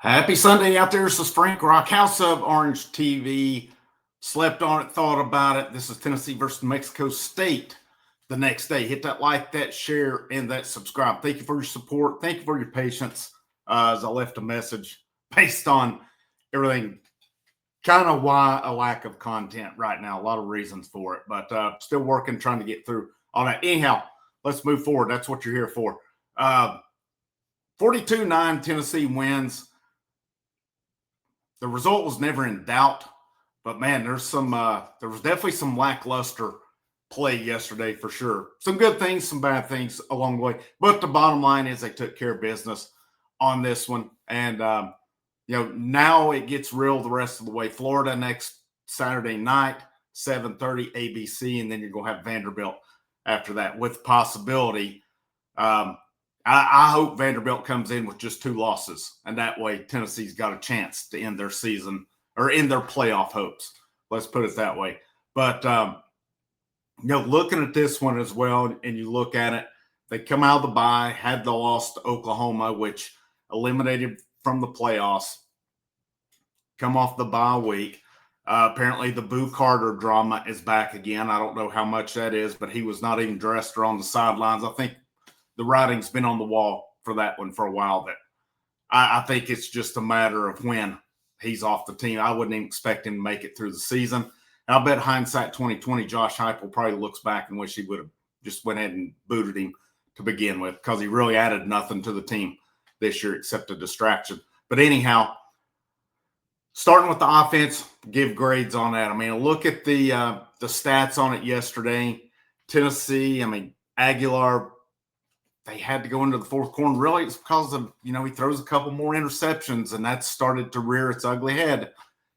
Happy Sunday out there. This is Frank Rock, House of Orange TV. Slept on it, thought about it. This is Tennessee versus Mexico State the next day. Hit that like, that share, and that subscribe. Thank you for your support. Thank you for your patience as I left a message based on everything. Kind of why a lack of content right now. A lot of reasons for it, but still working, trying to get through all that. Anyhow, let's move forward. That's what you're here for. 42-9 Tennessee wins. The result was never in doubt, but man, there was definitely some lackluster play yesterday for sure. Some good things, some bad things along the way, but the bottom line is they took care of business on this one. And now it gets real the rest of the way. Florida next Saturday night, 7:30 ABC, and then you're gonna have Vanderbilt after that with possibility. I hope Vanderbilt comes in with just 2 losses, and that way Tennessee's got a chance to end their season or end their playoff hopes. Let's put it that way. But, looking at this one as well, and you look at it, they come out of the bye, had the loss to Oklahoma, which eliminated from the playoffs, come off the bye week. Apparently the Boo Carter drama is back again. I don't know how much that is, but he was not even dressed or on the sidelines. I think the writing's been on the wall for that one for a while. That I think it's just a matter of when he's off the team. I wouldn't even expect him to make it through the season. And I bet hindsight 2020, Josh Heupel probably looks back and wish he would have just went ahead and booted him to begin with, because he really added nothing to the team this year except a distraction. But anyhow, starting with the offense, give grades on that. I mean, look at the stats on it yesterday. Tennessee, Aguilar, they had to go into the fourth quarter. Really, it's because of, he throws a couple more interceptions, and that's started to rear its ugly head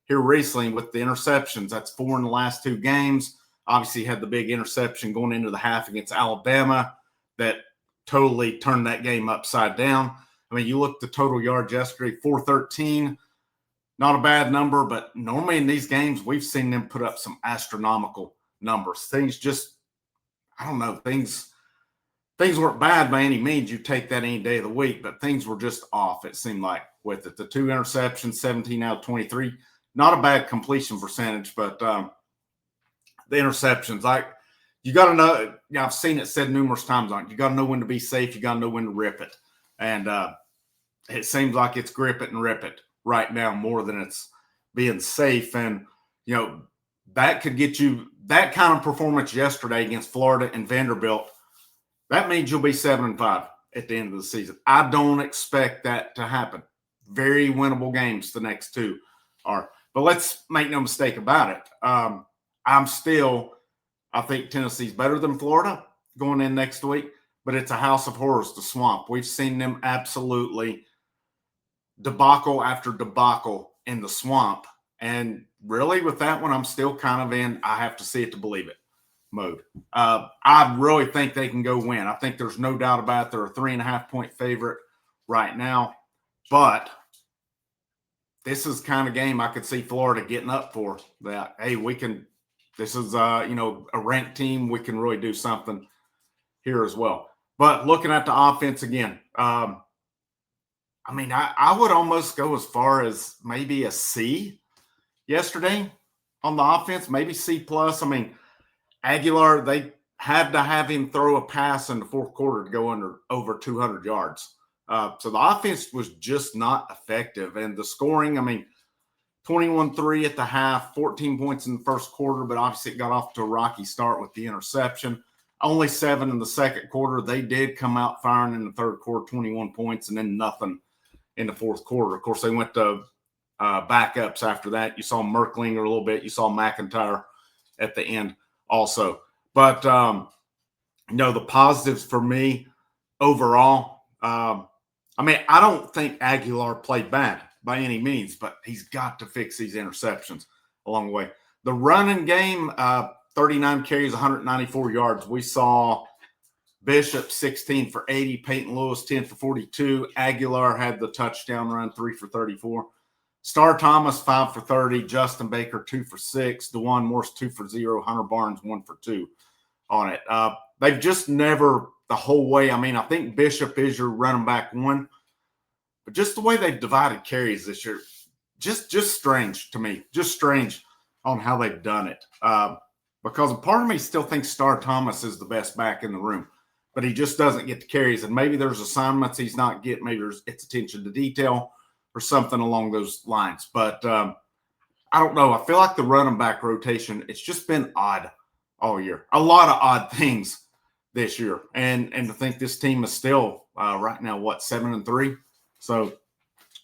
here recently with the interceptions. That's 4 in the last 2 games. Obviously, had the big interception going into the half against Alabama that totally turned that game upside down. You look at the total yards yesterday, 413. Not a bad number, but normally in these games, we've seen them put up some astronomical numbers. Things just, I don't know, things weren't bad by any means. You take that any day of the week, but things were just off, it seemed like, with it. The 2 interceptions, 17 out of 23. Not a bad completion percentage, but the interceptions, you got to know, I've seen it said numerous times, you got to know when to be safe. You got to know when to rip it. And it seems like it's grip it and rip it right now more than it's being safe. And, that could get you that kind of performance yesterday against Florida and Vanderbilt. That means you'll be 7-5 at the end of the season. I don't expect that to happen. Very winnable games the next 2 are. But let's make no mistake about it. I think Tennessee's better than Florida going in next week, but it's a house of horrors, the Swamp. We've seen them absolutely debacle after debacle in the Swamp. And really with that one, I'm still kind of in, I have to see it to believe it mode. I really think they can go win. I think there's no doubt about it. They're a 3.5-point favorite right now, but this is kind of game I could see Florida getting up for that. Hey, this is a ranked team. We can really do something here as well. But looking at the offense again, I would almost go as far as maybe a C yesterday on the offense, maybe C+. Aguilar, they had to have him throw a pass in the fourth quarter to go over 200 yards. So the offense was just not effective. And the scoring, 21-3 at the half, 14 points in the first quarter, but obviously it got off to a rocky start with the interception. Only 7 in the second quarter. They did come out firing in the third quarter, 21 points, and then nothing in the fourth quarter. Of course, they went to backups after that. You saw Merklinger a little bit. You saw McIntyre at the end also. But, the positives for me overall, I don't think Aguilar played bad by any means, but he's got to fix these interceptions along the way. The running game, 39 carries, 194 yards. We saw Bishop 16 for 80, Peyton Lewis 10 for 42. Aguilar had the touchdown run, 3 for 34. Star Thomas 5 for 30, Justin Baker 2 for 6, DeJuan Morse 2 for 0, Hunter Barnes 1 for 2 on it. They've just never the whole way. I think Bishop is your running back one, but just the way they've divided carries this year, just strange to me. Just strange on how they've done it. Because a part of me still thinks Star Thomas is the best back in the room, but he just doesn't get the carries. And maybe there's assignments he's not getting. Maybe it's attention to detail or something along those lines. But I don't know. I feel like the running back rotation, it's just been odd all year. A lot of odd things this year. And to think this team is still right now, 7-3? So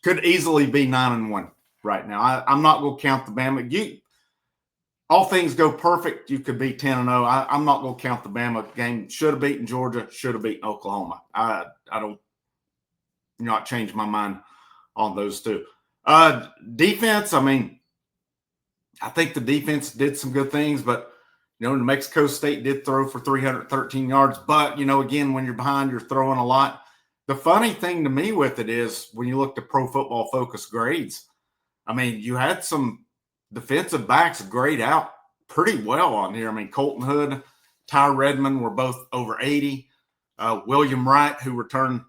could easily be 9-1 right now. I'm not going to count the Bama. All things go perfect, you could be 10-0. I'm not going to count the Bama game. Should have beaten Georgia, should have beaten Oklahoma. I don't not change my mind on those two. Defense, I mean, I think the defense did some good things, but, New Mexico State did throw for 313 yards. But, again, when you're behind, you're throwing a lot. The funny thing to me with it is when you look at Pro Football Focus grades, I mean, you had some defensive backs grade out pretty well on here. I mean, Colton Hood, Ty Redmond were both over 80. William Wright, who returned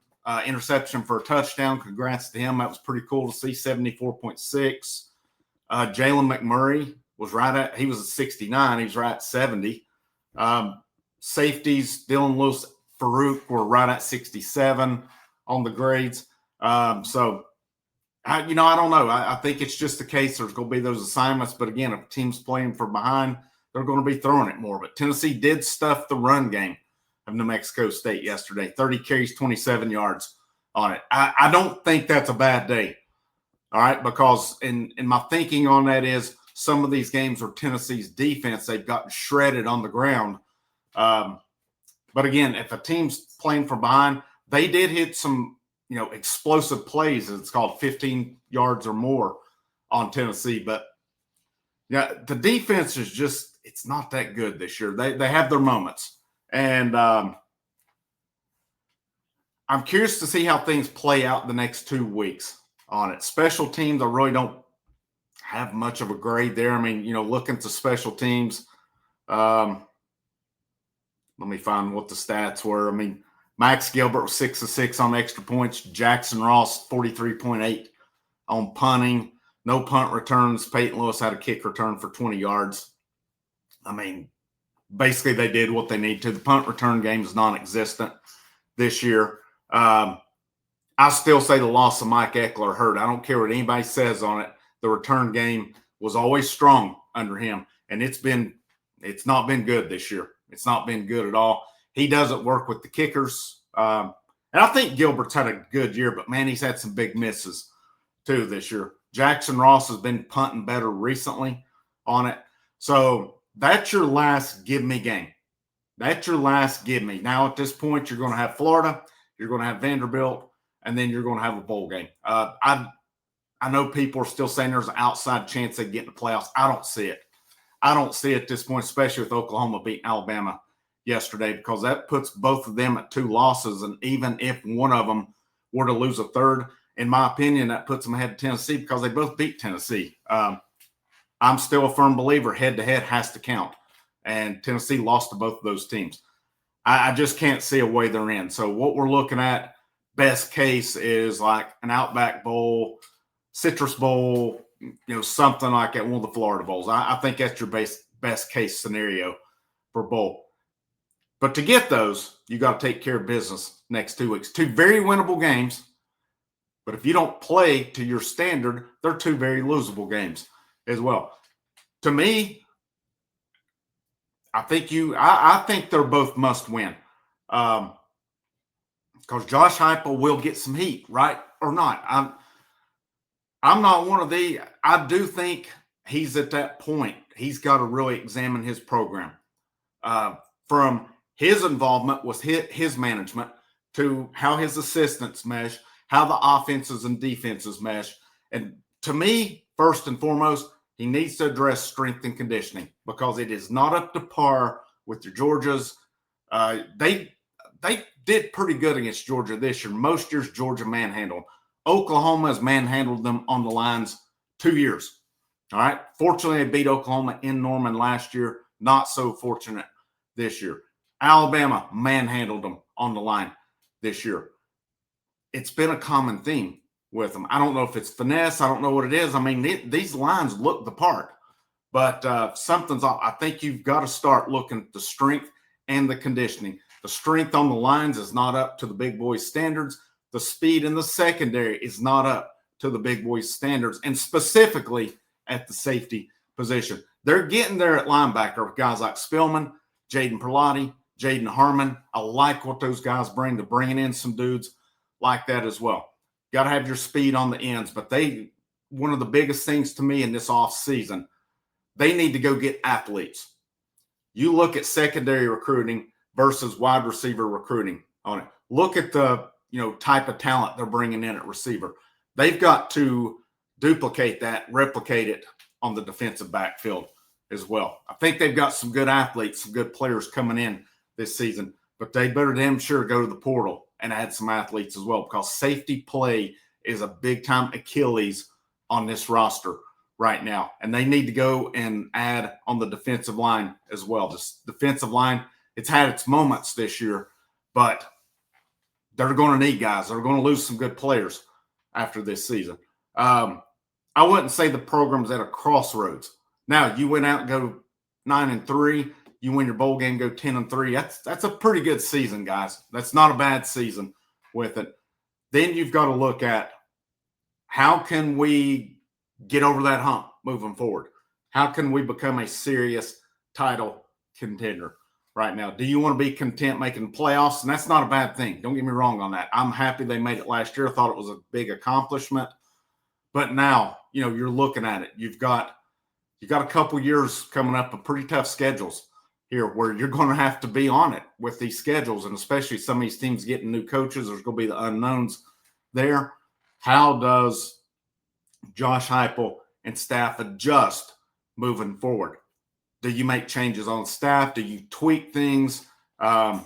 interception for a touchdown. Congrats to him. That was pretty cool to see, 74.6. Jalen McMurray was he was at 69. He was right at 70. Safeties, Dylan Lewis, Farouk were right at 67 on the grades. So, I don't know. I think it's just the case there's going to be those assignments. But again, if a team's playing from behind, they're going to be throwing it more. But Tennessee did stuff the run game of New Mexico State yesterday. 30 carries, 27 yards on it. I don't think that's a bad day. All right, because in my thinking on that is some of these games where Tennessee's defense, they've gotten shredded on the ground. But again, if a team's playing from behind, they did hit some explosive plays. It's called 15 yards or more on Tennessee. But yeah, the defense is just, it's not that good this year. They have their moments. And I'm curious to see how things play out the next 2 weeks on it. Special teams, I really don't have much of a grade there. I mean, looking to special teams, let me find what the stats were. I mean, Max Gilbert was 6 of 6 on extra points. Jackson Ross, 43.8 on punting. No punt returns. Peyton Lewis had a kick return for 20 yards. I mean, basically they did what they need to. The punt return game is non-existent this year. I still say the loss of Mike Eckler hurt. I don't care what anybody says on it. The return game was always strong under him, and it's not been good this year. It's not been good at all. He doesn't work with the kickers. And I think Gilbert's had a good year, but, man, he's had some big misses too this year. Jackson Ross has been punting better recently on it. So that's your last give-me game. That's your last give-me. Now, at this point, you're going to have Florida, you're going to have Vanderbilt, and then you're going to have a bowl game. I know people are still saying there's an outside chance they get in the playoffs. I don't see it. I don't see it at this point, especially with Oklahoma beating Alabama yesterday, because that puts both of them at 2 losses. And even if one of them were to lose a third, in my opinion, that puts them ahead of Tennessee because they both beat Tennessee. I'm still a firm believer head-to-head has to count. And Tennessee lost to both of those teams. I just can't see a way they're in. So what we're looking at, best case, is like an Outback Bowl, Citrus Bowl, something like that, one of the Florida Bowls. I think that's your best case scenario for bowl. But to get those, you got to take care of business next 2 weeks. 2 very winnable games. But if you don't play to your standard, they're 2 very losable games as well. To me, I think they're both must win. Because Josh Heupel will get some heat, right or not. I'm not one of the. I do think he's at that point. He's got to really examine his program, from his involvement with his management to how his assistants mesh, how the offenses and defenses mesh. And to me, first and foremost, he needs to address strength and conditioning because it is not up to par with your Georgias. They did pretty good against Georgia this year. Most years, Georgia manhandled. Oklahoma has manhandled them on the lines 2 years. All right. Fortunately, they beat Oklahoma in Norman last year. Not so fortunate this year. Alabama manhandled them on the line this year. It's been a common theme. with them. I don't know if it's finesse. I don't know what it is. I mean, these lines look the part, but something's off. I think you've got to start looking at the strength and the conditioning. The strength on the lines is not up to the big boys' standards. The speed in the secondary is not up to the big boys' standards, and specifically at the safety position. They're getting there at linebacker with guys like Spillman, Jaden Perlotti, Jaden Harmon. I like what those guys bring to bringing in some dudes like that as well. Got to have your speed on the ends, but one of the biggest things to me in this offseason, they need to go get athletes. You look at secondary recruiting versus wide receiver recruiting on it. Look at the type of talent they're bringing in at receiver. They've got to duplicate that, replicate it on the defensive backfield as well. I think they've got some good athletes, some good players coming in this season, but they better damn sure go to the portal and add some athletes as well, because safety play is a big-time Achilles on this roster right now, and they need to go and add on the defensive line as well. This defensive line, it's had its moments this year, but they're going to need guys. They're going to lose some good players after this season. I wouldn't say the program's at a crossroads. Now, you went out and go 9-3. You win your bowl game, go 10-3. That's a pretty good season, guys. That's not a bad season with it. Then you've got to look at how can we get over that hump moving forward? How can we become a serious title contender right now? Do you want to be content making playoffs? And that's not a bad thing. Don't get me wrong on that. I'm happy they made it last year. I thought it was a big accomplishment. But now, you're looking at it. You've got a couple years coming up of pretty tough schedules here where you're going to have to be on it with these schedules, and especially some of these teams getting new coaches. There's going to be the unknowns there. How does Josh Heupel and staff adjust moving forward? Do you make changes on staff? Do you tweak things? What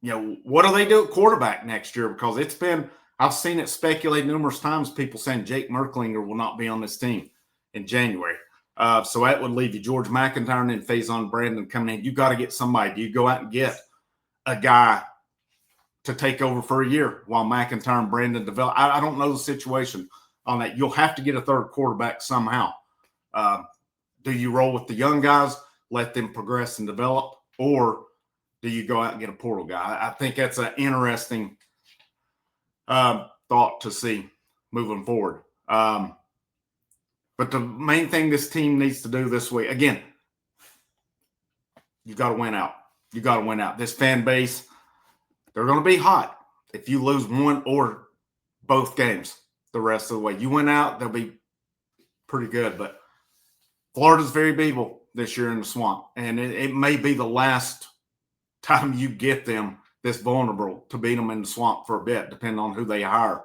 do they do at quarterback next year? Because I've seen it speculated numerous times, people saying Jake Merklinger will not be on this team in January. So that would leave you George McIntyre and then Faison Brandon coming in. You got to get somebody. Do you go out and get a guy to take over for a year while McIntyre and Brandon develop? I don't know the situation on that. You'll have to get a third quarterback somehow. Do you roll with the young guys, let them progress and develop, or do you go out and get a portal guy? I think that's an interesting thought to see moving forward. But the main thing this team needs to do this week, again, you got to win out. You got to win out. This fan base, they're going to be hot if you lose one or both games the rest of the way. You win out, they'll be pretty good. But Florida's very beatable this year in the swamp, and it may be the last time you get them this vulnerable to beat them in the swamp for a bit, depending on who they hire,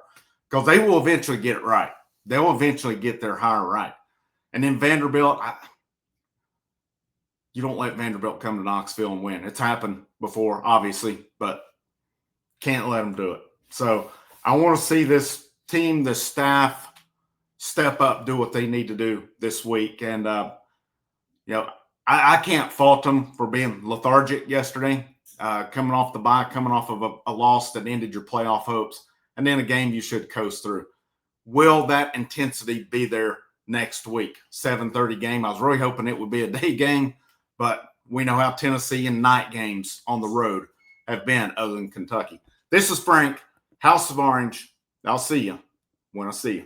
because they will eventually get it right. They'll eventually get their hire right. And then Vanderbilt, you don't let Vanderbilt come to Knoxville and win. It's happened before, obviously, but can't let them do it. So I want to see this team, the staff, step up, do what they need to do this week. And, I can't fault them for being lethargic yesterday, coming off the bye, coming off of a loss that ended your playoff hopes, and then a game you should coast through. Will that intensity be there next week? 7:30 game. I was really hoping it would be a day game, but we know how Tennessee and night games on the road have been other than Kentucky. This is Frank, House of Orange. I'll see you when I see you.